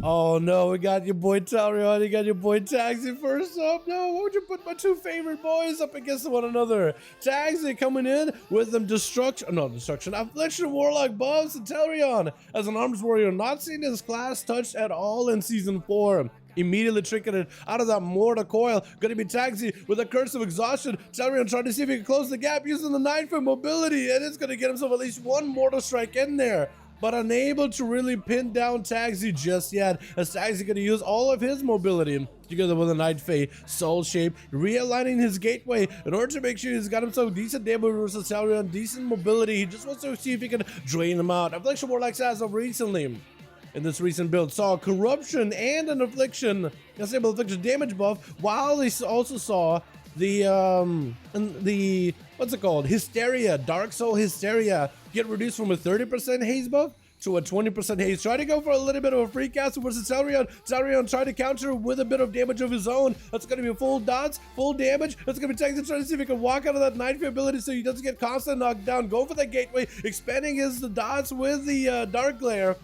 Oh no, we got your boy Dalaran, you got your boy Taxi first up. No, why would you put my two favorite boys up against one another? Taxi coming in with them Affliction Warlock buffs, and Dalaran as an arms warrior, not seeing his class touched at all in Season 4. Immediately tricking it out of that mortar coil. Gonna be Taxi with a Curse of Exhaustion. Dalaran trying to see if he can close the gap using the 9-foot mobility, and it's gonna get himself at least one mortal strike in there, but unable to really pin down Taxi just yet, as Taxi gonna use all of his mobility together with a Night Fae Soul Shape, realigning his gateway in order to make sure he's got himself decent damage versus Dalaran, decent mobility. He just wants to see if he can drain him out. Affliction Warlock as of recently, in this recent build, saw Corruption and an Affliction, Affliction damage buff, while he also saw the what's it called? Hysteria, Dark Soul Hysteria, get reduced from a 30% haze buff to a 20% haze. Try to go for a little bit of a free cast versus Dalaran. Dalaran trying to counter with a bit of damage of his own. That's going to be full dots, full damage. That's going to be Taxi trying to see if he can walk out of that Night Fae ability so he doesn't get constant knocked down. Go for the gateway, expanding his dots with the Dark Glare.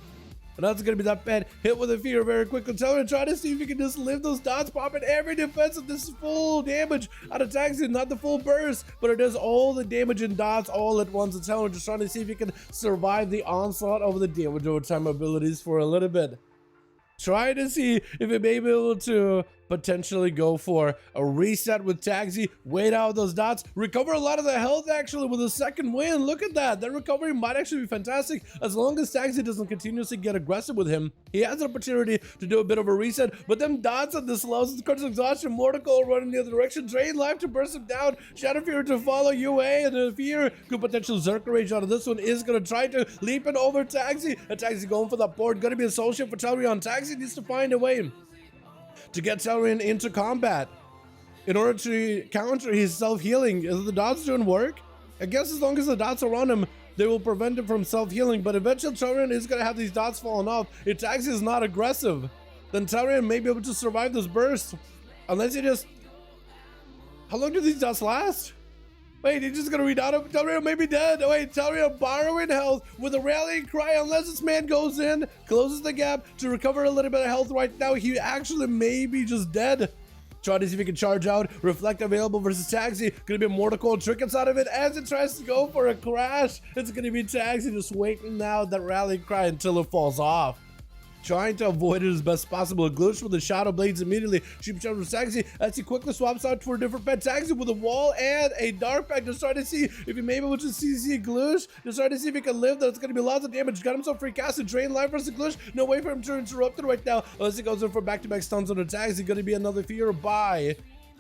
And that's going to be that bad hit with a fear very quickly. Dalaran trying to see if he can just live those dots, popping every defense of this full damage out of Taxi. Not the full burst, but it does all the damage in dots all at once. And Dalaran just trying to see if he can survive the onslaught of the damage over time abilities for a little bit. Trying to see if he may be able to potentially go for a reset with Taxi, wait out those dots, recover a lot of the health actually with a second win. Look at that. That recovery might actually be fantastic as long as Taxi doesn't continuously get aggressive with him. He has an opportunity to do a bit of a reset, but them dots at this lows, Curse of Exhaustion, Mortal Coil running the other direction, Drain Life to burst him down, Shadow Fear to follow UA, and the Fear could potential Zerker Rage out of this one is going to try to leap it over Taxi, and Taxi going for that board. Going to be a soul shift for Dalaran. Taxi needs to find a way to get Dalaran into combat in order to counter his self-healing. Is the dots doing work? I guess as long as the dots are on him, they will prevent him from self-healing, but eventually Dalaran is going to have these dots falling off. If Taxi is not aggressive, then Dalaran may be able to survive this burst. Unless he just... How long do these dots last? Wait, he's just gonna read out of Dalaran may be dead. Wait, Dalaran borrowing health with a rallying cry unless this man goes in, closes the gap to recover a little bit of health right now. He actually may be just dead. Try to see if he can charge out. Reflect available versus Taxi. Gonna be a Mortal Coil trickets out of it as it tries to go for a crash. It's gonna be Taxi just waiting now that rallying cry until it falls off. Trying to avoid it as best possible. Glitch with the Shadow Blades immediately. Sheep Shadow with Taxi as he quickly swaps out for a different pet. Taxi with a wall and a Dark Pack. Just trying to see if he may be able to CC Glitch. Just trying to see if he can live. That's going to be lots of damage. Got himself free cast and Drain Life versus Glitch. No way for him to interrupt it right now. Unless he goes in for back-to-back stuns on the Taxi. Going to be another fear by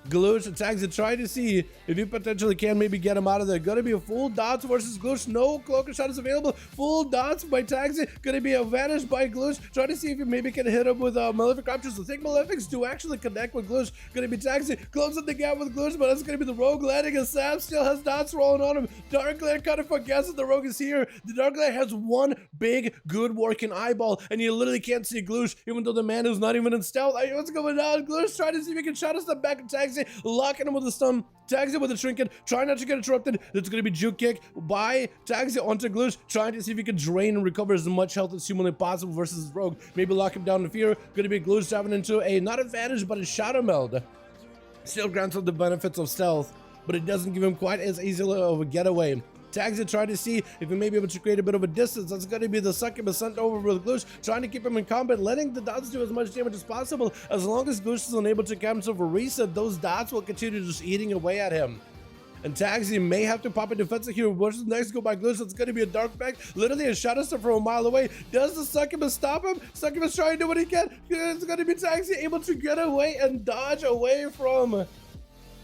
Glitch and Taxi, trying to see if you potentially can maybe get him out of there. Gonna be a full dots versus Glitch. No Cloaker Shot is available. Full dots by Taxi. Gonna be a vanish by Glitch. Trying to see if you maybe can hit him with Malefic Raptors. I think Malefics do actually connect with Glitch. Gonna be Taxi closing the gap with Glitch, but that's gonna be the Rogue landing. And Sam still has dots rolling on him. Dark Glare kind of forgets that the Rogue is here. The Dark Glare has one big, good working eyeball, and you literally can't see Glitch, even though the man is not even in stealth. What's going on? Glitch trying to see if he can shot us step back at Taxi. Locking him with a stun, Taxi with a trinket, trying not to get interrupted. It's going to be juke kick by Taxi onto Glitch, trying to see if he can drain and recover as much health as humanly possible versus his Rogue. Maybe lock him down in fear. Going to be Glitch diving into a, not advantage, but a Shadow Meld. Still grants him the benefits of stealth, but it doesn't give him quite as easily of a getaway. Taxi trying to see if he may be able to create a bit of a distance. That's going to be the Succubus sent over with Glitch, trying to keep him in combat, letting the dots do as much damage as possible. As long as Glitch is unable to get himself a reset, those dots will continue just eating away at him. And Taxi may have to pop a defensive here. What's next go by Glitch? It's going to be a Dark Pack, literally a Shadow Step from a mile away. Does the Succubus stop him? Succubus trying to do what he can. It's going to be Taxi able to get away and dodge away from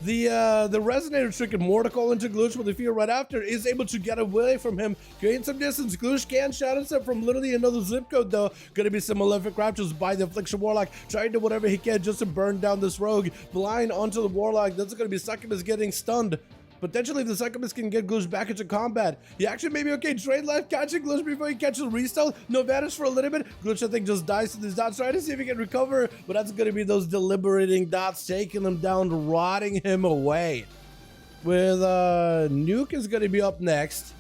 the Resonator trick, and Mortal Coil into Glitch with the fear right after is able to get away from him, gain some distance. Glitch can Shadow Step from literally another zip code though. Gonna be some Malefic Raptors by the Affliction Warlock, trying to do whatever he can just to burn down this Rogue. Blind onto the Warlock. That's gonna be Succubus getting stunned. Potentially, if the Succubus can get Glitch back into combat, he actually may be okay. Drain Life, catching Glitch before he catches Restyle. No vanish for a little bit. Glitch, I think, just dies to these dots, trying to see if he can recover, but that's going to be those deliberating dots taking him down, rotting him away. With Nuke is going to be up next,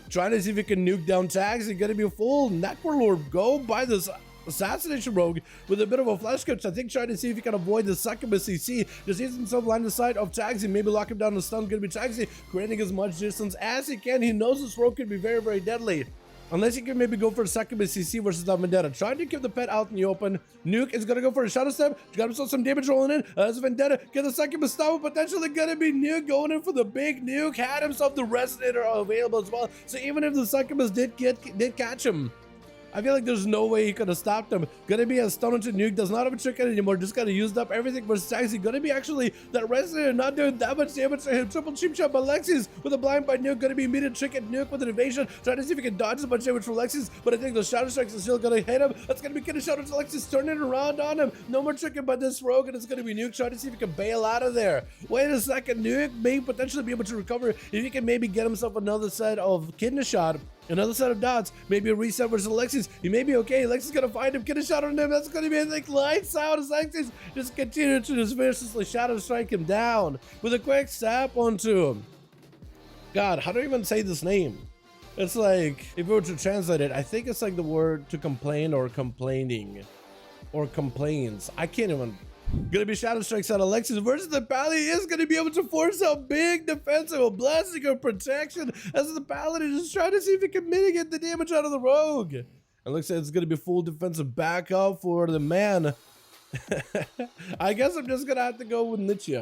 trying to see if he can nuke down Tags. It's going to be a full Necrolord go by this assassination rogue with a bit of a flash catch. I think trying to see if he can avoid the succubus CC. Just sees himself line of sight of Taxi. Maybe lock him down to stun. Gonna be Taxi, creating as much distance as he can. He knows this rogue could be very, very deadly. Unless he can maybe go for a succubus CC versus that Vendetta. Trying to keep the pet out in the open. Nuke is gonna go for a shadow step. Got himself some damage rolling in. As Vendetta, get the succubus stop. Potentially gonna be Nuke going in for the big nuke. Had himself the resonator available as well. So even if the succubus did catch him, I feel like there's no way he could have stopped him. Gonna be a stun into Nuke, does not have a trinket anymore, just kind of used up everything for Taxi. Gonna be actually that Resonator not doing that much damage to him. Triple cheap shot by Lexis with a blind by Nuke. Gonna be immediate trinket Nuke with an evasion. Trying to see if he can dodge as much damage from Lexis, but I think the Shadow Strikes is still gonna hit him. That's gonna be getting Shadow to Lexis, turning it around on him. No more trinket by this rogue, and it's gonna be Nuke trying to see if he can bail out of there. Wait a second, Nuke may potentially be able to recover if he can maybe get himself another set of kidney shot. Another set of dots, maybe a reset versus Alexis. He may be okay. Alexis gonna find him, get a shot on him. That's gonna be a like lights out as Alexis just continue to just viciously shadow strike him down with a quick stab onto him. God, how do I even say this name? It's like, if we were to translate it, I think it's like the word to complain or complaining or complains. I can't even. Gonna be shadow strikes on Alexis versus the Paladin. He is gonna be able to force out big defensive, a blessing of protection as the Paladin is trying to see if he can mitigate the damage out of the rogue. It looks like it's gonna be full defensive backup for the man. I guess I'm just gonna have to go with Nietzsche.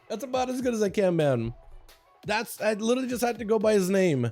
That's about as good as I can, man. I literally just had to go by his name.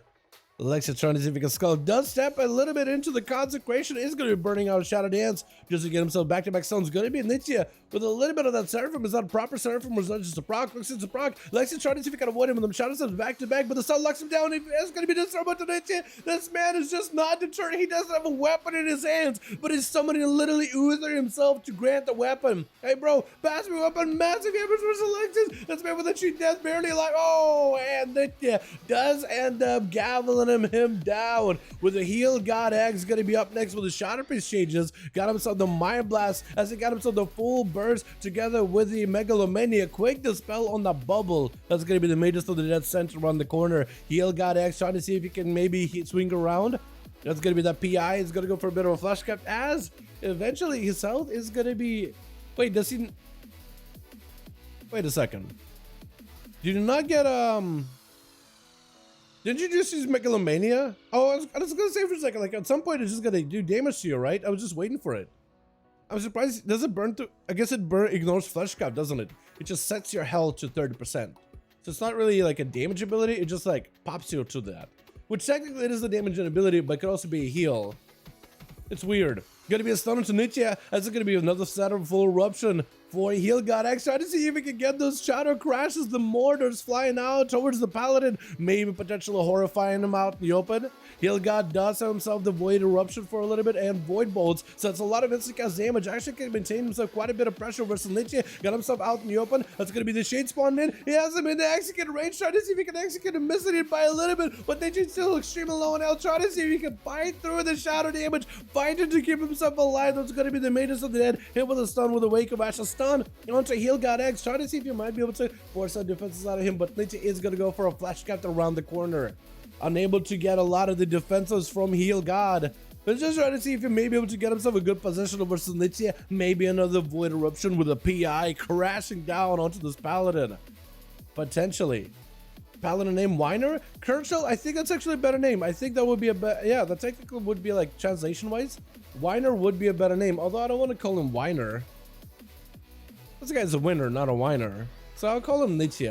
Alexa trying to see if he can skull. Does step a little bit into the consecration. Is going to be burning out a Shadow Dance just to get himself back-to-back stuns. Going to be Nietzsche with a little bit of that Seraphim. Is that a proper Seraphim or is that just a proc? Looks it's a proc. Lexi trying to see if he can avoid him with them Shadow Steps back-to-back, but the stun locks him down. It's going to be disarmed to Nietzsche. This man is just not deterred. He doesn't have a weapon in his hands, but he's summoning literally Uther himself to grant the weapon. Hey, bro, pass me weapon. Massive damage versus Alexis. This man with a cheat death barely alive. Oh, and Nietzsche does end up gaveling him down. With a heal, God X going to be up next with the Shadow Priest changes. Got himself the Mind Blast as he got himself the full burst together with the Megalomania. Quick dispel on the bubble. That's going to be the Mages of the Dead center around the corner. Heal God X trying to see if he can maybe swing around. That's going to be that PI. He's going to go for a bit of a flash cap as eventually his health is going to be. Wait, does he? Wait a second. Did you not get Didn't you just use Megalomania? Oh, I was gonna say for a second, like at some point it's just gonna do damage to you, right? I was just waiting for it. I'm surprised. Does it burn through? I guess it ignores flesh cap, doesn't it? It just sets your health to 30%. So it's not really like a damage ability. It just like pops you to that. Which technically it is a damage ability, but it could also be a heal. It's weird. Gonna be a stun to Nietzsche. That's gonna be another set of full eruption for Heal God X. Try to see if we can get those shadow crashes, the mortars flying out towards the Paladin, maybe potentially horrifying him out in the open. Heal God does have himself the Void Eruption for a little bit and Void Bolts, so it's a lot of instant cast damage. Actually can maintain himself quite a bit of pressure versus Nietzsche. Got himself out in the open. That's gonna be the Shade spawned in. He has him in the execute range. Try to see if he can execute and missing it by a little bit, but Nietzsche's still extremely low on health. Try to see if he can fight through the shadow damage, find it to keep himself alive. That's gonna be the Mages of the Dead. Hit with a stun with a Wake of Ash. A stun onto Heal God X. Try to see if you might be able to force some defenses out of him, but Nietzsche is gonna go for a flash cap around the corner. Unable to get a lot of the defenses from Heal God. But just trying to see if he may be able to get himself a good position versus Nietzsche. Maybe another Void Eruption with a PI crashing down onto this Paladin. Potentially. Paladin name Weiner? Kershaw? I think that's actually a better name. I think that would be a better, yeah, that technically would be like translation wise. Weiner would be a better name, although I don't want to call him Weiner. This guy's a winner, not a whiner. So I'll call him Nietzsche.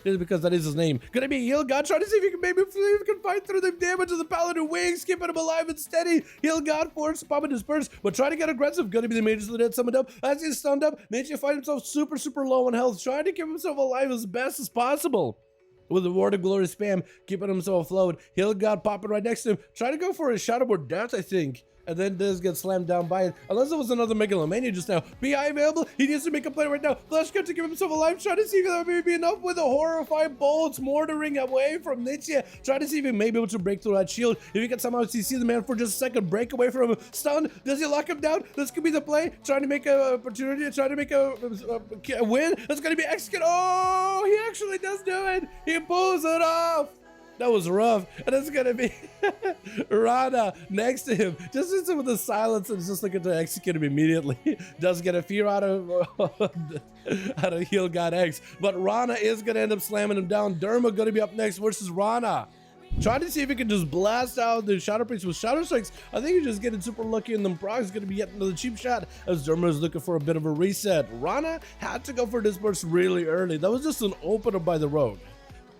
Just because that is his name. Gonna be Heal God, trying to see if he can maybe fight through the damage of the Paladin wings, keeping him alive and steady. Heal God, force, pop and disperse, but try to get aggressive. Gonna be the Mages of the Dead summoned up. As he's stunned up, Nietzsche finds himself super low on health, trying to keep himself alive as best as possible. With the Word of Glory spam, keeping himself afloat. Heal God popping right next to him. Try to go for a Shadowboard Death, I think. And then does get slammed down by it. Unless it was another Megalomania just now. PI available. He needs to make a play right now. Flash cut to give himself a life. Try to see if that may be enough with a horrified bolts mortaring away from Nietzsche. Try to see if he may be able to break through that shield. If he can somehow CC the man for just a second, break away from him. Stun. Does he lock him down? This could be the play. Trying to make an opportunity. Trying to make a win. That's going to be execute. Oh, he actually does do it. He pulls it off. That was rough. And it's gonna be Rana next to him. Just in some of the silence and just looking to execute him immediately. Does get a fear out of Heal God X. But Rana is gonna end up slamming him down. Derma gonna be up next versus Rana. Trying to see if he can just blast out the Shadow Priest with Shadow Strikes. I think he's just getting super lucky, and then Brock's going to be getting another cheap shot as Derma is looking for a bit of a reset. Rana had to go for this burst really early. That was just an opener by the road.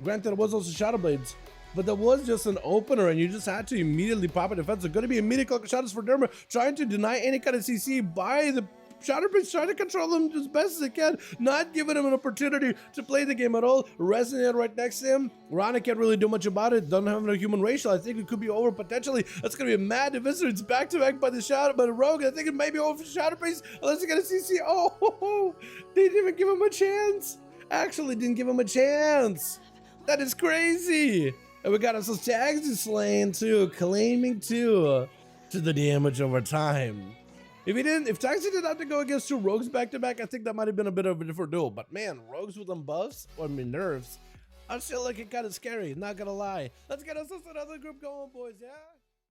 Granted, it was also Shadow Blades, but that was just an opener, and you just had to immediately pop a defense. It's going to be immediate clock shadows for Derma, trying to deny any kind of CC by the Shadow Priest, trying to control him as best as they can, not giving him an opportunity to play the game at all. Resonator right next to him. Rana can't really do much about it. Doesn't have a human racial. I think it could be over potentially. That's going to be a mad divisor. It's back to back by the Rogue. I think it may be over for Shadow Priest unless he get a CC. Oh, they didn't even give him a chance. Actually, didn't give him a chance. That is crazy. And we got ourselves Tagsy slain too, claiming to the damage over time. If Taxi didn't have to go against two rogues back to back, I think that might have been a bit of a different duel. But man, rogues with them buffs, or I mean nerfs, I feel like it kind of scary, not gonna lie. Let's get us another group going, boys, yeah?